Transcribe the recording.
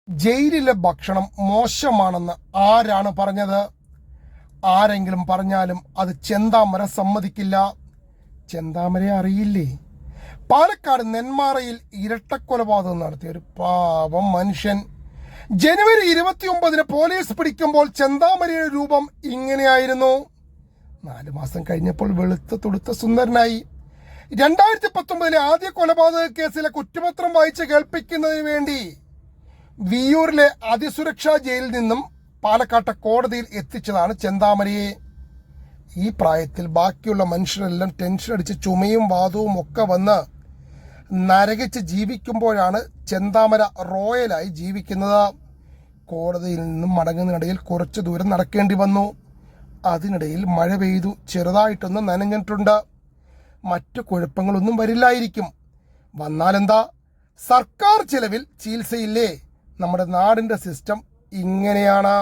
ജയിലിലെ ഭക്ഷണം മോശമാണെന്ന് ആരാണ് പറഞ്ഞത്? ആരെങ്കിലും പറഞ്ഞാലും അത് ചെന്താമര സമ്മതിക്കില്ല. ചെന്താമരയെ അറിയില്ലേ? പാലക്കാട് നെന്മാറയിൽ ഇരട്ടക്കൊലപാതകം നടത്തിയ ഒരു പാവം മനുഷ്യൻ. ജനുവരി 29 പോലീസ് പിടിക്കുമ്പോൾ ചെന്താമരയുടെ രൂപം ഇങ്ങനെയായിരുന്നു. 4 മാസം കഴിഞ്ഞപ്പോൾ വെളുത്ത തുടുത്ത സുന്ദരനായി. 2019 ആദ്യ കൊലപാതക കേസിലെ കുറ്റപത്രം വായിച്ച് കേൾപ്പിക്കുന്നതിന് വേണ്ടി വിയ്യൂരിലെ അതിസുരക്ഷാ ജയിലിൽ നിന്നും പാലക്കാട്ടെ കോടതിയിൽ എത്തിച്ചതാണ് ചെന്താമരയെ. ഈ പ്രായത്തിൽ ബാക്കിയുള്ള മനുഷ്യരെല്ലാം ടെൻഷൻ അടിച്ച് ചുമയും വാദവും ഒക്കെ വന്ന് നരകിച്ച് ജീവിക്കുമ്പോഴാണ് ചെന്താമര റോയലായി ജീവിക്കുന്നത്. കോടതിയിൽ നിന്നും മടങ്ങുന്നതിനിടയിൽ കുറച്ചു ദൂരം നടക്കേണ്ടി വന്നു. അതിനിടയിൽ മഴ പെയ്തു, ചെറുതായിട്ടൊന്ന് നനഞ്ഞിട്ടുണ്ട്. മറ്റു കുഴപ്പങ്ങളൊന്നും വരില്ലായിരിക്കും. വന്നാലെന്താ, സർക്കാർ ചിലവിൽ ചികിത്സയില്ലേ? നമ്മുടെ നാടിൻ്റെ സിസ്റ്റം ഇങ്ങനെയാണ്.